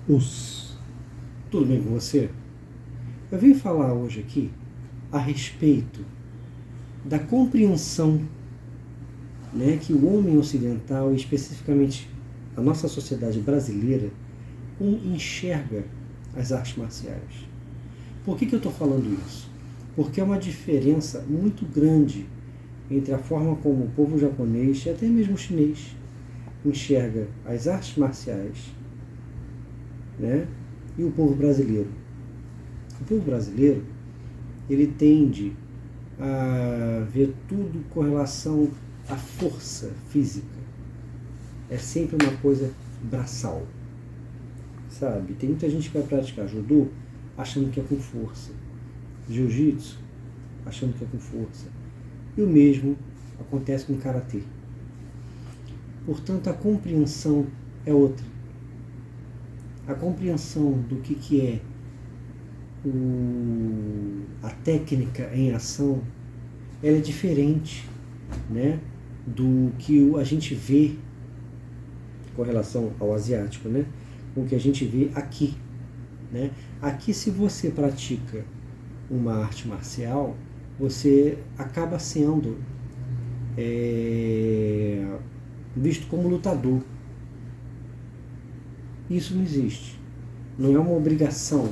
Tudo bem com você? Eu vim falar hoje aqui a respeito da compreensão, né, que o homem ocidental, e especificamente a nossa sociedade brasileira, enxerga as artes marciais. Por que eu estou falando isso? Porque é uma diferença muito grande entre a forma como o povo japonês e até mesmo o chinês enxerga as artes marciais, né, e o povo brasileiro. O povo brasileiro, ele tende a ver tudo com relação à força física. É sempre uma coisa braçal, sabe? Tem muita gente que vai praticar judô achando que é com força, jiu-jitsu achando que é com força, e o mesmo acontece com o karatê. Portanto, a compreensão é outra. A compreensão do que é a técnica em ação, ela é diferente, né, do que a gente vê com relação ao asiático, né, o que a gente vê aqui, né. Aqui, se você pratica uma arte marcial, você acaba sendo visto como lutador. Isso não existe. Não é uma obrigação.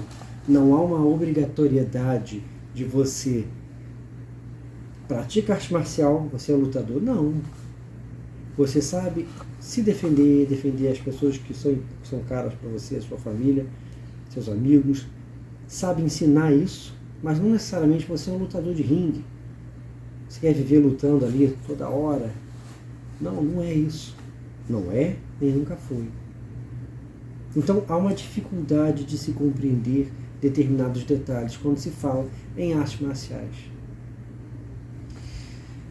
Não há uma obrigatoriedade de você pratica arte marcial, você é lutador. Não. Você sabe se defender, defender as pessoas que são caras para você, a sua família, seus amigos. Sabe ensinar isso, mas não necessariamente você é um lutador de ringue. Você quer viver lutando ali toda hora. Não, não é isso. Não é, nem nunca foi. Então há uma dificuldade de se compreender determinados detalhes quando se fala em artes marciais.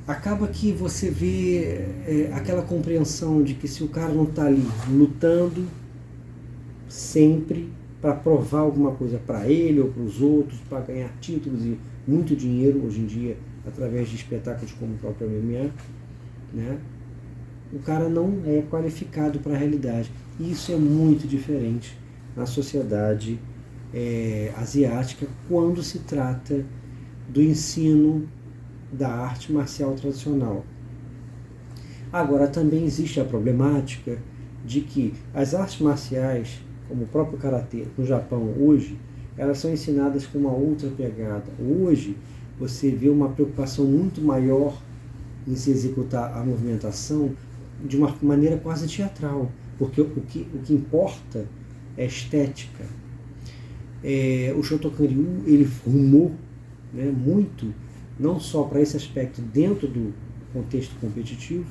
Acaba que você vê aquela compreensão de que se o cara não está ali lutando sempre para provar alguma coisa para ele ou para os outros, para ganhar títulos e muito dinheiro hoje em dia através de espetáculos como o próprio MMA, né? O cara não é qualificado para a realidade. E isso é muito diferente na sociedade asiática quando se trata do ensino da arte marcial tradicional. Agora, também existe a problemática de que as artes marciais, como o próprio karatê no Japão hoje, elas são ensinadas com uma outra pegada. Hoje, você vê uma preocupação muito maior em se executar a movimentação de uma maneira quase teatral, porque o que importa é estética. O Shotokan Ryu, ele rumou, né, muito, não só para esse aspecto dentro do contexto competitivo,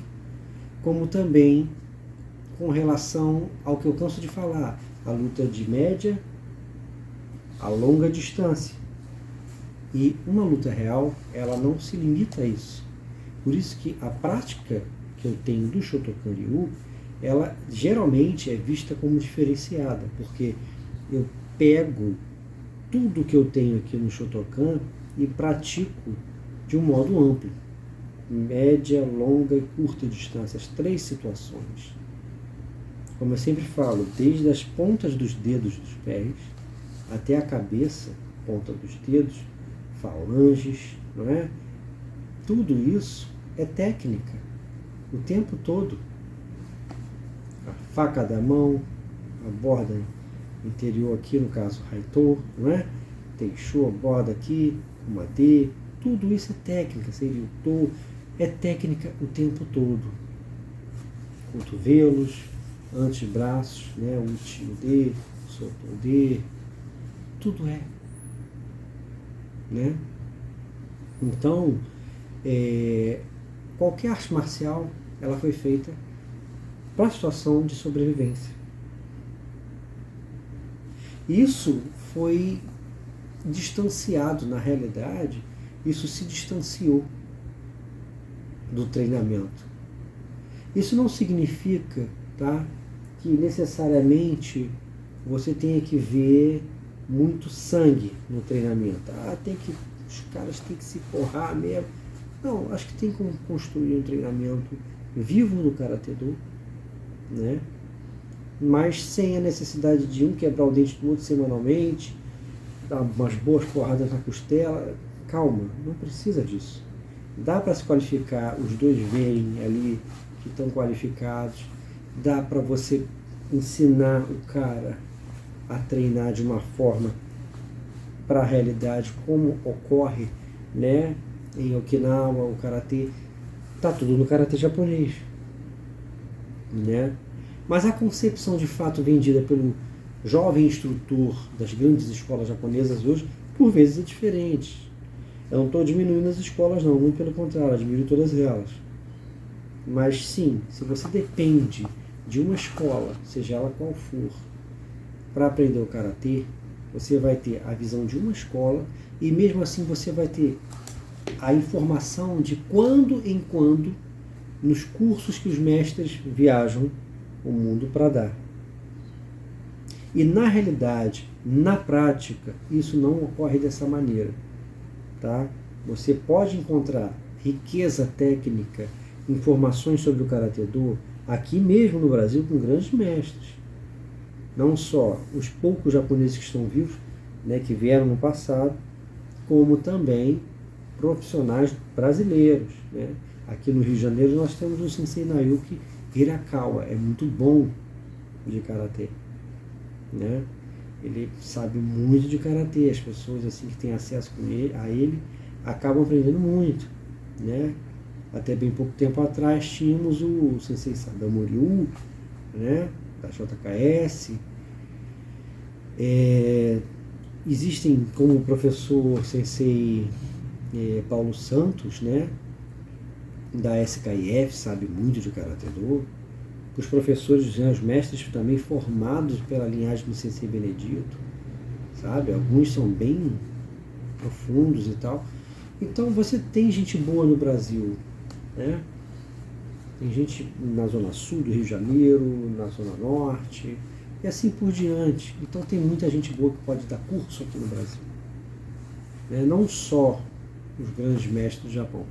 como também com relação ao que eu canso de falar, a luta de média a longa distância. E uma luta real, ela não se limita a isso. Por isso que a prática que eu tenho do Shotokan Ryu, ela geralmente é vista como diferenciada, porque eu pego tudo que eu tenho aqui no Shotokan e pratico de um modo amplo. Média, longa e curta distância, as três situações. Como eu sempre falo, desde as pontas dos dedos dos pés até a cabeça, ponta dos dedos, falanges, não é? Tudo isso é técnica, o tempo todo. A faca da mão, a borda interior aqui, no caso, Haito, não é? Teixou a borda aqui, uma D, tudo isso é técnica, Seiryu-to, é técnica o tempo todo. Cotovelos, antebraços, né? Uchi-D, Soto-D, tudo é, né? Então, qualquer arte marcial, ela foi feita para a situação de sobrevivência. Isso foi distanciado, na realidade, isso se distanciou do treinamento. Isso não significa, tá, que necessariamente você tenha que ver muito sangue no treinamento. Os caras têm que se porrar mesmo. Não, acho que tem como construir um treinamento vivo no Karatê-Do, né? mas sem a necessidade de um quebrar o dente do outro semanalmente, dar umas boas porradas na costela. Calma, não precisa disso. Dá para se qualificar, os dois veem ali que estão qualificados, dá para você ensinar o cara a treinar de uma forma para a realidade, como ocorre, né, em Okinawa, o karatê, tá tudo no karatê japonês, né? Mas a concepção de fato vendida pelo jovem instrutor das grandes escolas japonesas hoje, por vezes é diferente. Eu não estou diminuindo as escolas não, muito pelo contrário, admiro todas elas. Mas sim, se você depende de uma escola, seja ela qual for, para aprender o karatê, você vai ter a visão de uma escola e mesmo assim você vai ter a informação de quando em quando nos cursos que os mestres viajam o mundo para dar. E na realidade, na prática, isso não ocorre dessa maneira. Tá? Você pode encontrar riqueza técnica, informações sobre o Karatê Do aqui mesmo no Brasil com grandes mestres. Não só os poucos japoneses que estão vivos, né, que vieram no passado, como também profissionais brasileiros, né? Aqui no Rio de Janeiro nós temos o Sensei Nayuki Hirakawa, é muito bom de Karatê, né? Ele sabe muito de Karatê, as pessoas assim que têm acesso a ele acabam aprendendo muito, né? Até bem pouco tempo atrás tínhamos o Sensei Sadamo Ryu, né, da JKS. Existem como o professor Sensei Paulo Santos, né, da SKIF, sabe muito de Karatê Do. Os professores, né, os mestres também formados pela linhagem do Sensei Benedito, sabe? Alguns são bem profundos e tal. Então você tem gente boa no Brasil, né? Tem gente na Zona Sul do Rio de Janeiro, na Zona Norte, e assim por diante. Então tem muita gente boa que pode dar curso aqui no Brasil, né? Não só os grandes mestres do Japão.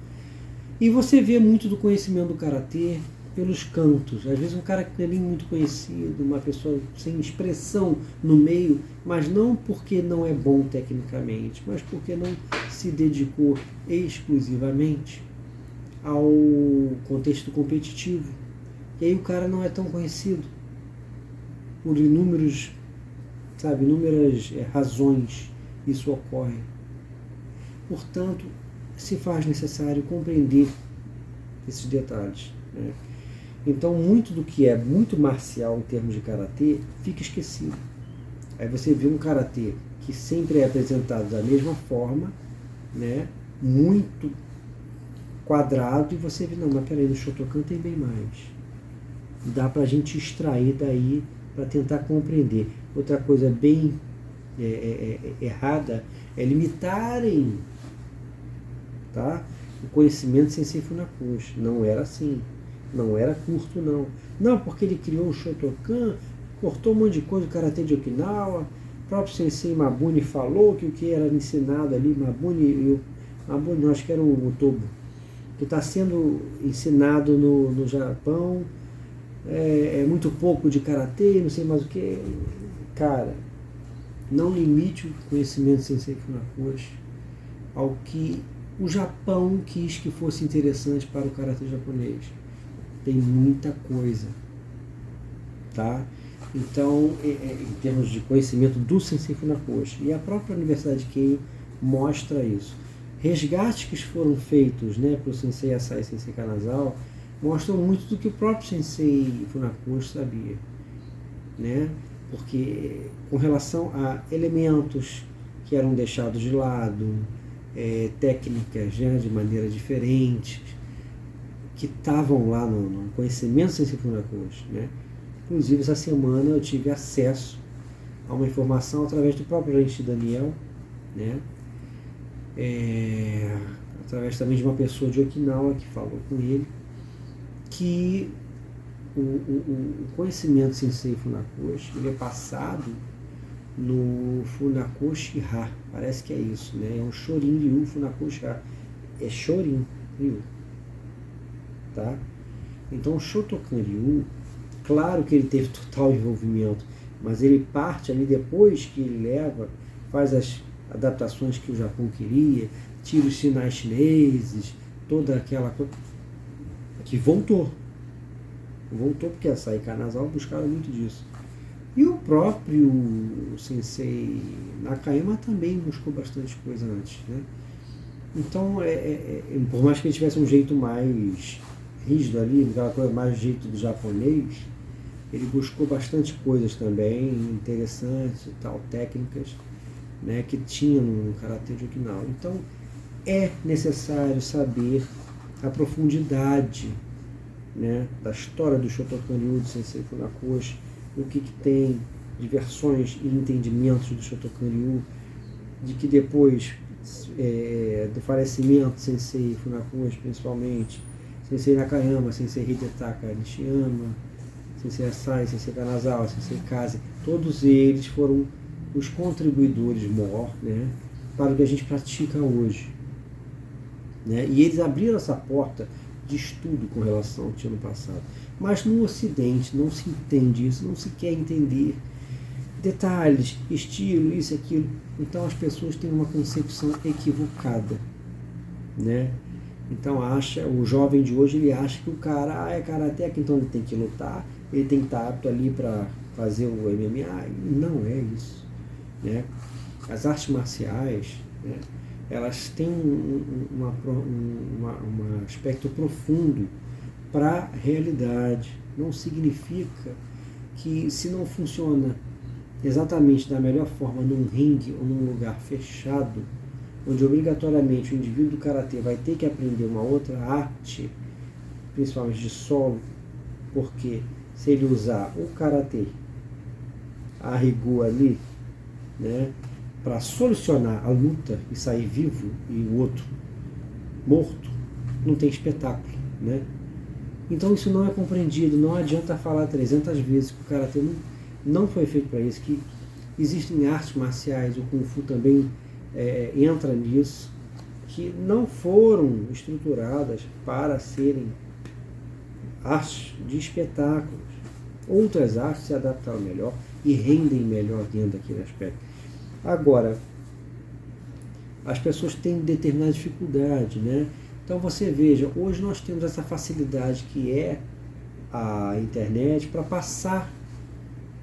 E você vê muito do conhecimento do Karatê pelos cantos. Às vezes um cara que não é nem muito conhecido, uma pessoa sem expressão no meio, mas não porque não é bom tecnicamente, mas porque não se dedicou exclusivamente ao contexto competitivo. E aí o cara não é tão conhecido por inúmeras razões isso ocorre. Portanto, se faz necessário compreender esses detalhes, né? Então, muito do que é muito marcial em termos de karatê fica esquecido. Aí você vê um karatê que sempre é apresentado da mesma forma, né, muito quadrado, e você vê, não, mas peraí, no Shotokan tem bem mais. Dá pra gente extrair daí para tentar compreender. Outra coisa bem errada é limitarem, tá, o conhecimento Sensei Funakoshi. Não era assim. Não era curto, não. Não, porque ele criou o Shotokan, cortou um monte de coisa do Karatê de Okinawa, o próprio Sensei Mabuni falou que o que era ensinado ali, Mabuni, não, acho que era o Tobo, que está sendo ensinado no Japão, é muito pouco de Karatê, não sei mais o que. Cara, não limite o conhecimento Sensei Funakoshi ao que o Japão quis que fosse interessante para o Karatê japonês. Tem muita coisa, tá? Então, em termos de conhecimento do Sensei Funakoshi, e a própria Universidade de Keio mostra isso. Resgates que foram feitos, né, para o Sensei Asai e Sensei Kanazawa mostram muito do que o próprio Sensei Funakoshi sabia, né? Porque com relação a elementos que eram deixados de lado, técnicas, né, de maneira diferente, que estavam lá no conhecimento Sensei Funakoshi, né? Inclusive, essa semana eu tive acesso a uma informação através do próprio Renshi Daniel, né? Através também de uma pessoa de Okinawa que falou com ele, que o conhecimento Sensei Funakoshi ele é passado no Funakoshi Ha, parece que é isso, né? É um Shorin Ryu Funakoshi Ha, é Shorin Ryu. Tá? Então o Shotokan Ryu, Claro que ele teve total envolvimento, mas ele parte ali depois que ele leva, faz as adaptações que o Japão queria, tira os sinais chineses, toda aquela coisa, que voltou. Voltou porque a Sai Kanazawa buscaram muito disso. E o próprio Sensei Nakayama também buscou bastante coisa antes, né? Então, por mais que ele tivesse um jeito mais rígido ali, aquela coisa mais jeito do japonês, ele buscou bastante coisas também interessantes e tal, técnicas, né, que tinha no Karatê de Okinawa. Então, é necessário saber a profundidade, né, da história do Shotokan-ryu, do Sensei Funakoshi, o que tem de versões e entendimentos do Shotokan-ryu, de que depois do falecimento do Sensei Funakoshi, principalmente, Sensei Nakayama, Sensei Hidetaka Nishiyama, Sensei Asai, Sensei Kanazawa, Sensei Kaze, todos eles foram os contribuidores maior, né, para o que a gente pratica hoje. Né? E eles abriram essa porta de estudo com relação ao que tinha no passado. Mas no Ocidente não se entende isso, não se quer entender detalhes, estilo, isso, aquilo. Então as pessoas têm uma concepção equivocada, né? Então o jovem de hoje, ele acha que o cara é karateca, então ele tem que lutar, ele tem que estar apto ali para fazer o MMA. Não é isso, né? As artes marciais, né, elas têm um aspecto profundo para a realidade. Não significa que, se não funciona exatamente da melhor forma num ringue ou num lugar fechado, onde obrigatoriamente o indivíduo do karatê vai ter que aprender uma outra arte, principalmente de solo, porque se ele usar o karatê a rigor ali, né, para solucionar a luta e sair vivo e o outro morto, não tem espetáculo, né? Então isso não é compreendido. Não adianta falar 300 vezes que o karatê não foi feito para isso, que existem artes marciais, o Kung Fu também entra nisso, que não foram estruturadas para serem artes de espetáculos. Outras artes se adaptaram melhor e rendem melhor dentro daquele aspecto. Agora, as pessoas têm determinada dificuldade, né? Então você veja, hoje nós temos essa facilidade que é a internet para passar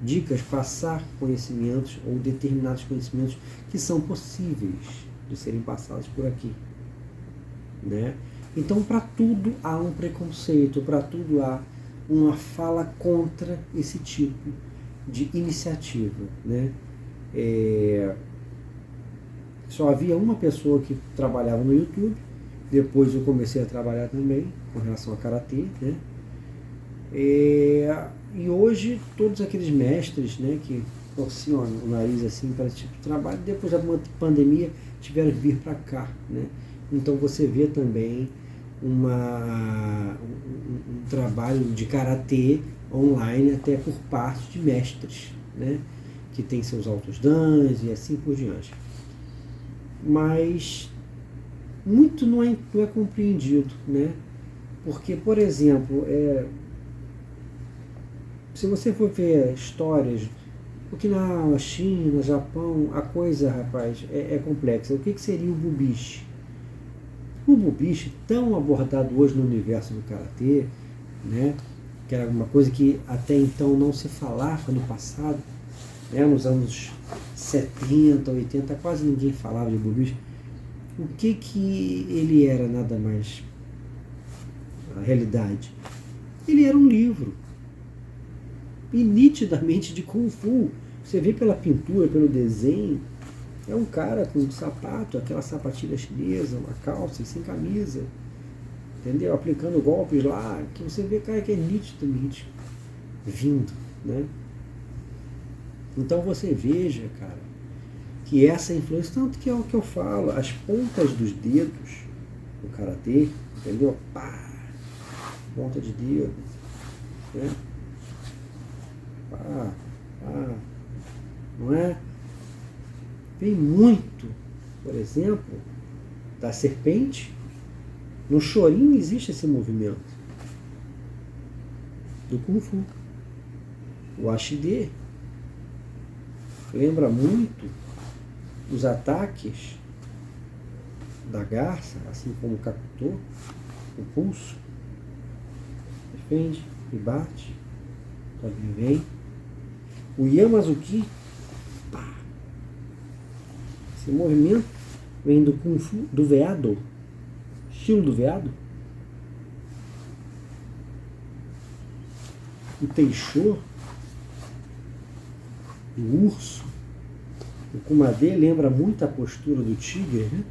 dicas, passar conhecimentos ou determinados conhecimentos que são possíveis de serem passados por aqui, né? Então, para tudo há um preconceito, para tudo há uma fala contra esse tipo de iniciativa, né? Só havia uma pessoa que trabalhava no YouTube, depois eu comecei a trabalhar também com relação a karatê, né? E hoje todos aqueles mestres, né, que torciam o nariz assim para esse tipo de trabalho, depois da pandemia tiveram que vir para cá, né? Então você vê também um trabalho de karatê online até por parte de mestres, né, que tem seus altos dans e assim por diante. Mas muito não é compreendido, né? Porque, por exemplo, se você for ver histórias, Okinawa, China, Japão, a coisa, rapaz, é complexa. O que seria o bubishi? O bubishi, tão abordado hoje no universo do karatê, né, que era uma coisa que até então não se falava no passado, né, nos anos 70, 80, quase ninguém falava de bubishi. O que ele era, nada mais, na realidade? Ele era um livro, e nitidamente de Kung Fu. Você vê pela pintura, pelo desenho, é um cara com um sapato, aquela sapatilha chinesa, uma calça e sem camisa, entendeu? Aplicando golpes lá, que você vê, cara, que é nitidamente vindo, né? Então você veja, cara, que essa influência, tanto que é o que eu falo, as pontas dos dedos do karatê, entendeu? Pá, ponta de dedo, né? Pá, pá, não é? Vem muito, por exemplo, da serpente. No Chorin existe esse movimento do Kung Fu, O Ashide lembra muito os ataques da garça, assim como o Kakuto, o pulso, defende e bate, também vem. O Yamazuki, pá. Esse movimento vem do Kung Fu do veado, estilo do veado. O Teixô, o urso, o Kumade lembra muito a postura do tigre, né?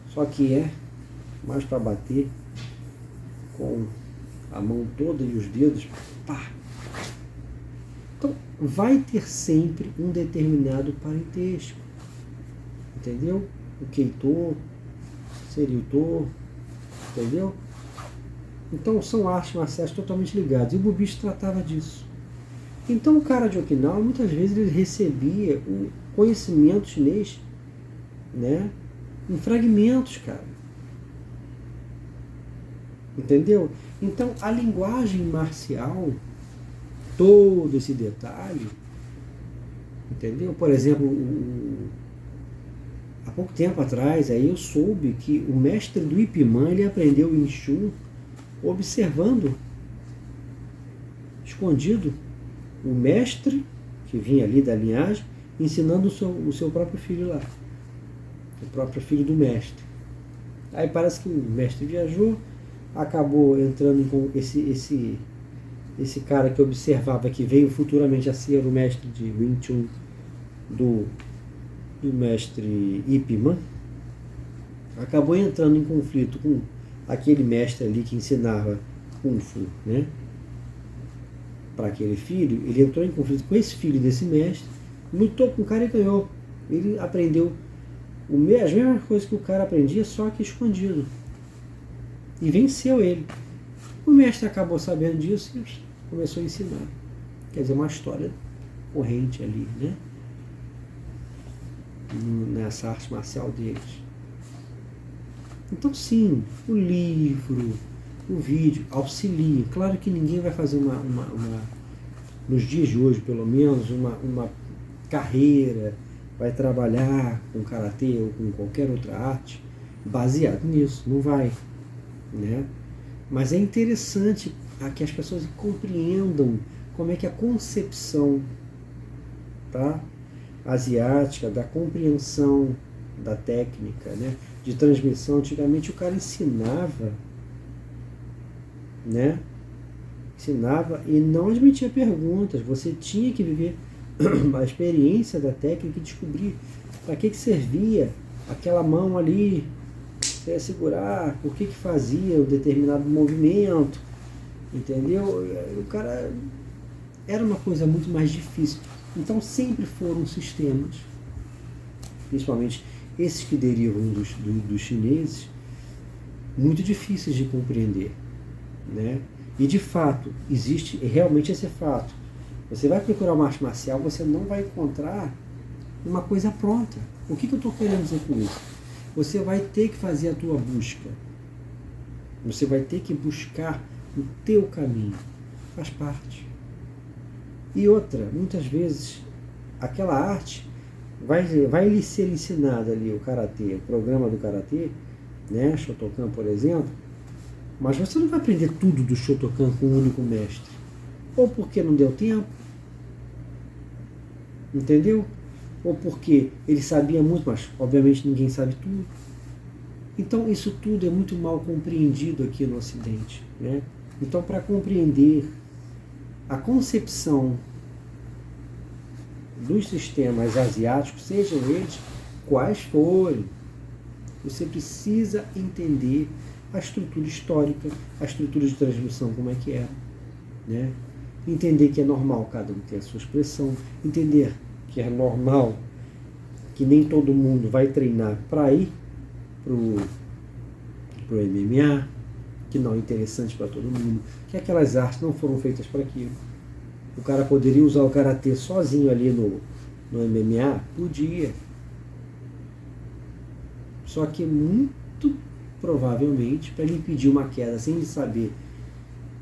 Só que é mais para bater com a mão toda e os dedos. Pá. Então, vai ter sempre um determinado parentesco. Entendeu? O Keito seria o To, entendeu? Então, são artes marciais totalmente ligadas. E o Bubishi tratava disso. Então, o cara de Okinawa, muitas vezes, ele recebia o conhecimento chinês, né, em fragmentos, cara. Entendeu? Então, a linguagem marcial, todo esse detalhe, entendeu? Por exemplo, há pouco tempo atrás, aí eu soube que o mestre do Ip Man, ele aprendeu Wing Chun observando, escondido, o mestre, que vinha ali da linhagem, ensinando o seu próprio filho lá. O próprio filho do mestre. Aí parece que o mestre viajou, acabou entrando com esse cara que observava, que veio futuramente a ser o mestre de Wing Chun do mestre Ip Man, acabou entrando em conflito com aquele mestre ali que ensinava Kung Fu, né, para aquele filho. Ele entrou em conflito com esse filho desse mestre, lutou com o cara e ganhou. Ele aprendeu as mesmas coisas que o cara aprendia, só que escondido. E venceu ele. O mestre acabou sabendo disso e começou a ensinar. Quer dizer, uma história corrente ali, né? Nessa arte marcial deles. Então, sim, o livro, o vídeo auxilia. Claro que ninguém vai fazer nos dias de hoje, pelo menos, uma carreira, vai trabalhar com karatê ou com qualquer outra arte baseado nisso. Não vai, né? Mas é interessante que as pessoas compreendam como é que a concepção, tá, asiática, da compreensão da técnica, né, de transmissão. Antigamente o cara ensinava, né, ensinava e não admitia perguntas. Você tinha que viver a experiência da técnica e descobrir para que servia aquela mão ali, você ia segurar, por que fazia um determinado movimento, entendeu? O cara, era uma coisa muito mais difícil. Então sempre foram sistemas, principalmente esses que derivam dos chineses, muito difíceis de compreender, né? E de fato, existe realmente esse fato. Você vai procurar uma arte marcial, você não vai encontrar uma coisa pronta. O que eu estou querendo dizer com isso? Você vai ter que fazer a tua busca. Você vai ter que buscar o teu caminho. Faz parte. E outra, muitas vezes, aquela arte vai lhe ser ensinada ali, o karatê, o programa do karatê, né, Shotokan, por exemplo, mas você não vai aprender tudo do Shotokan com um único mestre. Ou porque não deu tempo, entendeu? Ou porque ele sabia muito, mas obviamente ninguém sabe tudo. Então isso tudo é muito mal compreendido aqui no Ocidente, né? Então, para compreender a concepção dos sistemas asiáticos, sejam eles quais forem, você precisa entender a estrutura histórica, a estrutura de transmissão, como é que é, né? Entender que é normal cada um ter a sua expressão, entender que é normal que nem todo mundo vai treinar para ir pro MMA, que não é interessante para todo mundo, que aquelas artes não foram feitas para aquilo. O cara poderia usar o karatê sozinho ali no MMA? Podia. Só que muito provavelmente, para ele impedir uma queda sem ele saber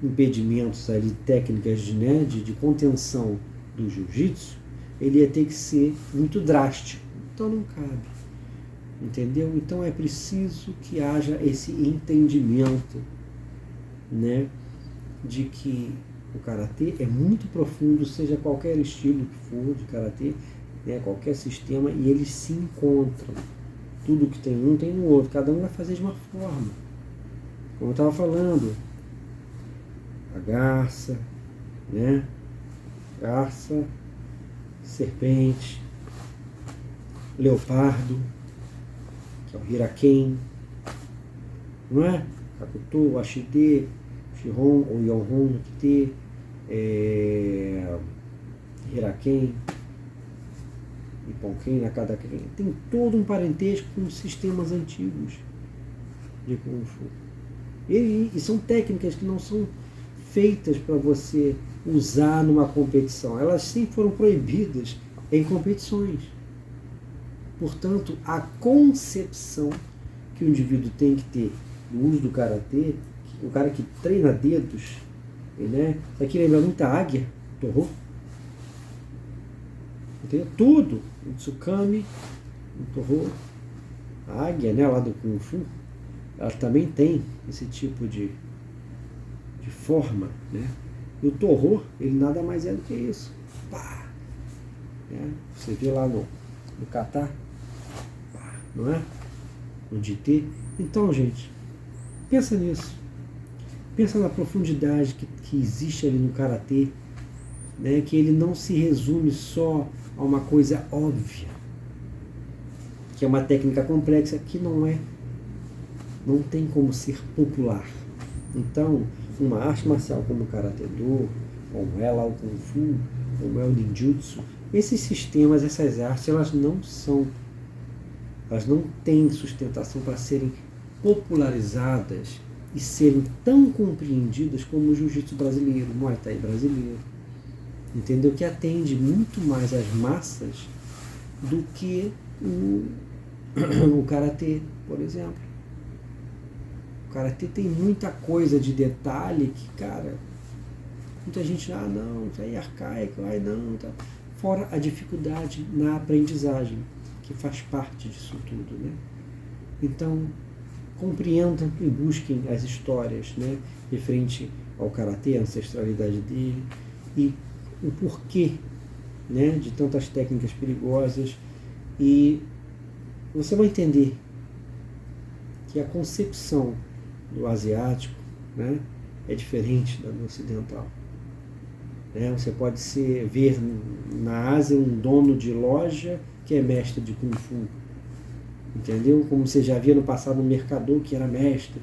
impedimentos ali, técnicas de contenção do jiu-jitsu, ele ia ter que ser muito drástico. Então não cabe. Entendeu? Então é preciso que haja esse entendimento, né, de que o karatê é muito profundo, seja qualquer estilo que for de karatê, né, qualquer sistema, e eles se encontram. Tudo que tem um tem no outro, cada um vai fazer de uma forma. Como eu estava falando, a garça, né? Garça, serpente, leopardo, que é o hiraken, não é? Kakuto, ashide, shihon ou yonhon, kite, hiraken, Ipponken, Nakadaken. Tem todo um parentesco com os sistemas antigos de Kung Fu. E são técnicas que não são feitas para você usar numa competição. Elas sempre foram proibidas em competições. Portanto, a concepção que o indivíduo tem que ter do uso do karatê, o cara que treina dedos, né? Isso aqui lembra muito a águia, Torro. Entendeu? Tudo. O Tsukami, o Torro, a águia, né, lá do Kung Fu, ela também tem esse tipo de forma, né? E o Torro, ele nada mais é do que isso. Pá! Né? Você vê lá no kata, não é? No jite. Então, gente, pensa nisso. Pensa na profundidade que existe ali no karatê, né? Que ele não se resume só a uma coisa óbvia, que é uma técnica complexa que não tem como ser popular. Então, uma arte marcial como o Karate Do, como é lá o Kung Fu, como é o Ninjutsu, esses sistemas, essas artes, elas não têm sustentação para serem popularizadas e serem tão compreendidas como o Jiu-Jitsu brasileiro, o Muay Thai brasileiro. Entendeu? Que atende muito mais às massas do que o Karatê, por exemplo. O Karatê tem muita coisa de detalhe que, cara, muita gente, não, isso aí é arcaico, não, tá. Fora a dificuldade na aprendizagem, que faz parte disso tudo, né? Então, compreendam e busquem as histórias, né, referente ao Karatê, a ancestralidade dele, e o porquê, né, de tantas técnicas perigosas, e você vai entender que a concepção do asiático, né, é diferente da do ocidental. Né? Você pode ver na Ásia um dono de loja que é mestre de Kung Fu, entendeu? Como você já via no passado um mercador que era mestre.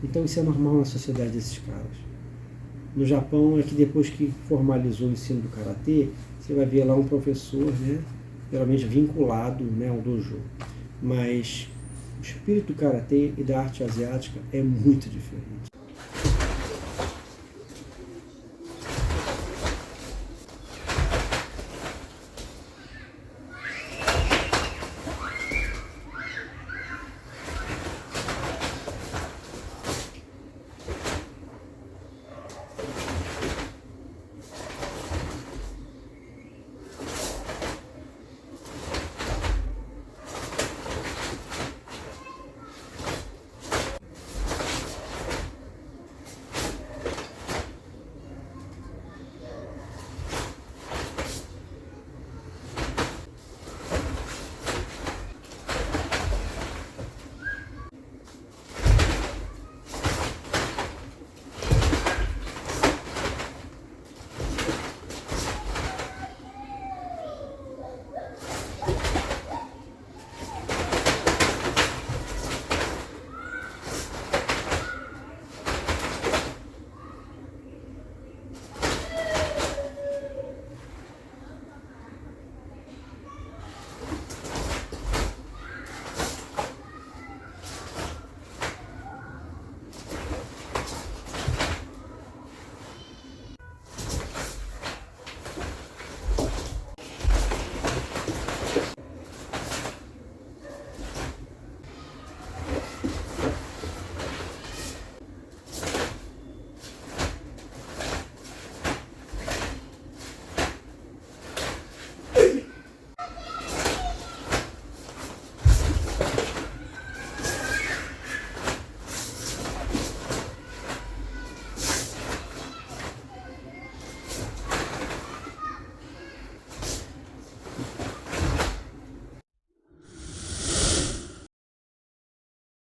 Então isso é normal na sociedade desses caras. No Japão é que depois que formalizou o ensino do Karatê, você vai ver lá um professor, né, geralmente vinculado, né, ao dojo. Mas o espírito do Karatê e da arte asiática é muito diferente.